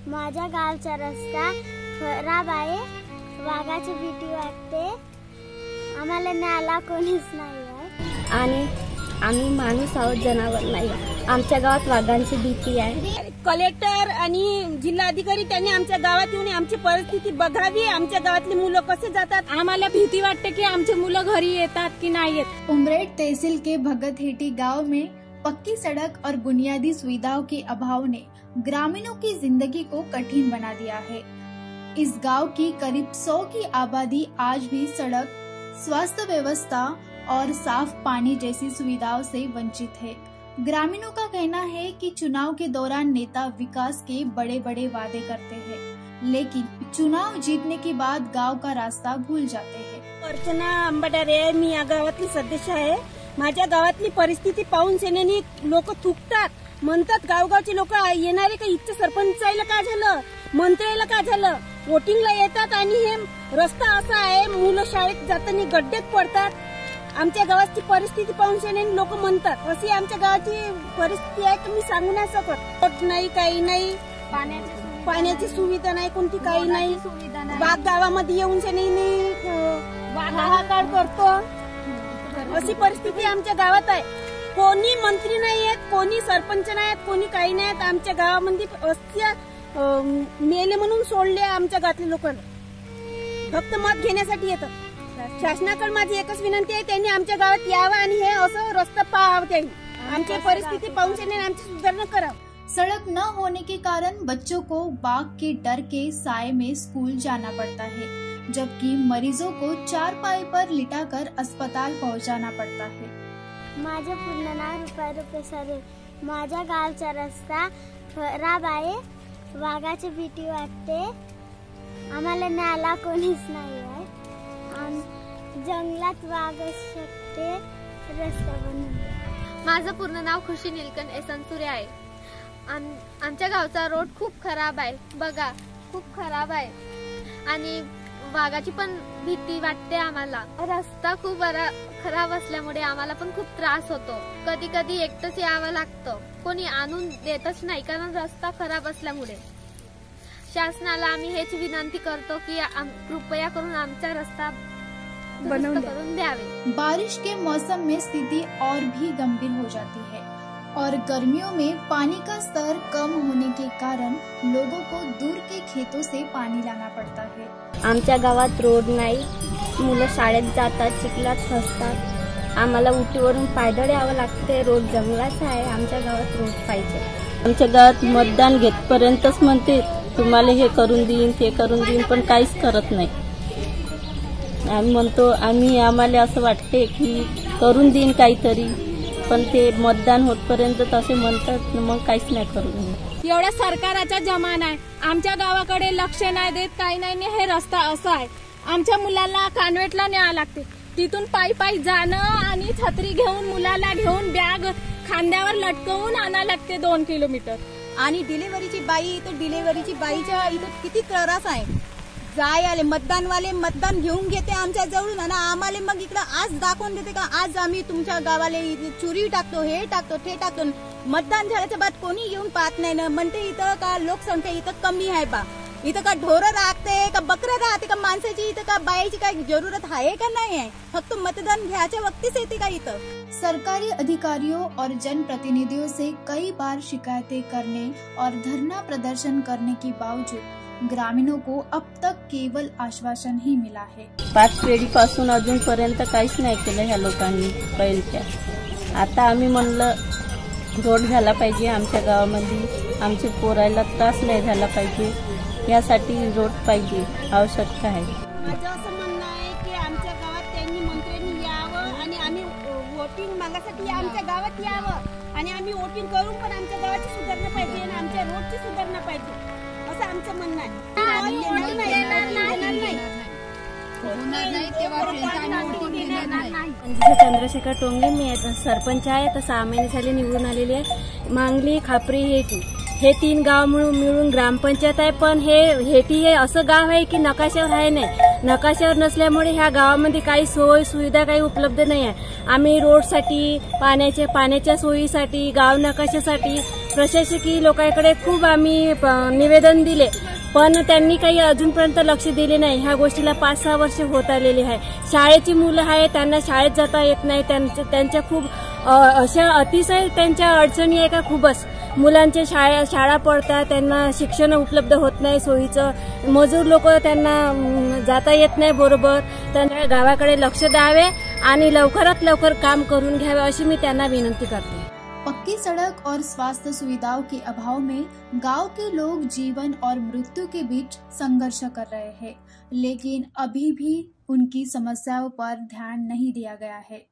माझ्या गावचा रस्ता खराब आहे, वाघाची भीती वाटते, आम्हाला न्यायला कोणीच नाही आहे आणि आम्ही माणूस आहोत, जनावर नाही। आमच्या गावात वाघांची भीती आहे। कलेक्टर आणि जिल्हाधिकारी त्यांनी आमच्या गावात येऊन आमची परिस्थिती बघावी, आमच्या गावातली मुलं कसे जातात, आम्हाला भीती वाटते की आमचे मुलं घरी येतात की नाही येत। उमरेड तहसील के भगतहेटी गांव में पक्की सड़क और बुनियादी सुविधाओं के अभाव ने ग्रामीणों की जिंदगी को कठिन बना दिया है। इस गांव की करीब 100 की आबादी आज भी सड़क, स्वास्थ्य व्यवस्था और साफ पानी जैसी सुविधाओं से वंचित है। ग्रामीणों का कहना है कि चुनाव के दौरान नेता विकास के बड़े बड़े वादे करते हैं, लेकिन चुनाव जीतने के बाद गांव का रास्ता भूल जाते हैं। अर्चना अंबाडारे, मी या गावातली सदस्य आहे। माझ्या गावातली परिस्थिती पाहून सेनेनी लोक थुकतात, म्हणतात गावगावचे लोक येणारे का इथं सरपंचाला का झालं, मंत्र्याला का झालं, वोटिंगला येतात आणि हे रस्ता असा आहे, मुलं शाळेत जाताना गड्ड्यात पडतात। आमच्या गावाची परिस्थिती पाहून सेनेनी लोक म्हणतात, अशी आमच्या गावाची परिस्थिती आहे की मी सांगू नाही शकत। रोड नाही, काही नाही, पाण्याची सुविधा नाही, कोणती काही नाही, बाग गावामध्ये येऊन सेनेनी हाहाकार करतो, अशी परिस्थिती आमच्या गावात आहे। कोणी मंत्री नाही आहेत, कोणी सरपंच नाही आहेत, कोणी काही नाही आहेत। आमच्या गावामध्ये अस्य मेले म्हणून सोडले आमच्या गावातल्या लोकांना, फक्त मत घेण्यासाठी येतात। शासनाकडे माझी एकच विनंती आहे, त्यांनी आमच्या गावात यावं आणि हे असं रस्ता पाहावं, त्यांनी आमची परिस्थिती पाहून त्यांनी आमची सुधारणा करावं। सड़क न होने के कारण बच्चों को बाघ के डर के साए में स्कूल जाना पड़ता है, जबकि मरीजों को चारपाई पर लिटाकर अस्पताल पहुंचाना पड़ता है। माझे पूर्ण नाव रुपा सरे। माझ्या गावचा रस्ता खराब आहे, वाघाची भीती वाटते, आम्हाला न्यायला कोणीच नाही आहे, जंगलात वाघ असू शकते, रस्ता बनवून। माझं पूर्ण नाव खुशी नीलकंठ एसनसुरे आहे। आमच्या गावचा रोड खूप खराब आहे, बघा खूप खराब आहे आणि वाघाची पण भीती वाटते आम्हाला। रस्ता खूप खराब असल्यामुळे आम्हाला पण खूप त्रास होतो, कधी कधी एकटंच यावं लागतं, कोणी आणून देतच नाही कारण रस्ता खराब असल्यामुळे। शासनाला आम्ही हेच विनंती करतो की कृपया करून आमचा रस्ता करून द्यावे। बारिश के मौसम में स्थिति और भी गंभीर हो जाती है और गर्मियों में पानी का स्तर कम होने के कारण लोगों को दूर के खेतों से पानी लाना पड़ता है। आमच्या गावात रोड नाही, मुलं शाळेत जातात, चिखलात फसतात, आम्हाला उटीवरून पायदळ यावं लागते, रोड जंगलाचा आहे, आमच्या गावात रोड पाहिजे। आमच्या गावात मतदान घेतपर्यंतच म्हणते तुम्हाला हे करून देईन ते करून देईन, पण काहीच करत नाही। आम्ही म्हणतो आम्हाला असं वाटते की करून देईन काहीतरी, पण ते मतदान होतपर्यंत तसे म्हणतात, मग काहीच नाही करून। एवढा सरकाराचा जमाना आहे, आमच्या गावाकडे लक्ष नाही देत, काही नाही। हे रस्ता असा आहे, आमच्या मुलाला कॉन्व्हेंटला न्यावं लागते, तिथून पायी पायी जाणं आणि छत्री घेऊन मुलाला घेऊन बॅग खांद्यावर लटकवून आणायला लागते 2 किलोमीटर। आणि डिलिव्हरीची बाई, तर डिलिव्हरीची बाईच्या इथं किती त्रास आहे। जाय आले मतदानवाले मतदान घेऊन घेते आमच्या जवळून आणि आम्हाला मग इकडं आज दाखवून देते का आज आम्ही तुमच्या गावाला चुरी टाकतो, हे टाकतो, ते टाकतो। मतदान झाल्याच्या बाद कोणी येऊन पाहत नाही ना, म्हणते इथं का लोकसंख्या इथं कमी आहे बा, इथं का ढोरं राहते का बकरं राहते का माणसाची, इथं का बाईची काय जरूरत आहे का नाही आहे, फक्त मतदान घ्यायच्या वक्तीच येते का इथं। सरकारी अधिकारियों और जनप्रतिनिधियों से कई बार शिकायतें करने और धरना प्रदर्शन करने के बावजूद ग्रामीणों को अब तक केवल आश्वासन ही मिला है। 5 पिढीपासून अजूनपर्यंत काहीच नाही केलं ह्या लोकांनी पहिलच्या। आता आम्ही म्हणलं रोड झाला पाहिजे आमच्या गावामध्ये, आमच्या पोरायला त्रास नाही झाला पाहिजे, यासाठी रोड पाहिजे, आवश्यकता आहे। माझं असं म्हणणं आहे की आमच्या गावात त्यांनी मंत्र्यांनी यावं आणि आम्ही वोटिंग मागासाठी आमच्या गावात यावं आणि आम्ही वोटिंग करून पण आमच्या गावाची सुधारणा पाहिजे आणि आमच्या रोडची सुधारणा पाहिजे, असं आमचं म्हणणं आहे। चंद्रशेखर टोंगे, मी सरपंच आहे, तर 6 महिने झाले निवडून आलेले आहे। मांगली, खापरी, हे 3 गाव मिळून ग्रामपंचायत आहे, पण हेटी हे असं गाव आहे की नकाशावर आहे नाही, नकाशावर नसल्यामुळे ह्या गावामध्ये काही सोय सुविधा काही उपलब्ध नाही आहे। आम्ही रोडसाठी, पाण्याच्या सोयीसाठी, गाव नकाशासाठी प्रशासकीय लोकांकडे खूप आम्ही निवेदन दिले, पण त्यांनी काही अजूनपर्यंत लक्ष दिले नाही. ह्या गोष्टीला 5-6 वर्ष होत आलेली आहे. शाळेची मुलं आहे, त्यांना शाळेत जाता येत नाही. त्यांच्या खूप अशा अतिशय त्यांच्या अडचणी आहे का खूपच. मुलांचे शाळा पडतात, त्यांना शिक्षण उपलब्ध होत नाही सोयीचं. मजूर लोक त्यांना जाता येत नाही बरोबर. त्यांना गावाकडे लक्ष द्यावे आणि लवकरात लवकर काम करून घ्यावे अशी मी त्यांना विनंती करते. पक्की सड़क और स्वास्थ्य सुविधाओं के अभाव में गांव के लोग जीवन और मृत्यु के बीच संघर्ष कर रहे हैं, लेकिन अभी भी उनकी समस्याओं पर ध्यान नहीं दिया गया है.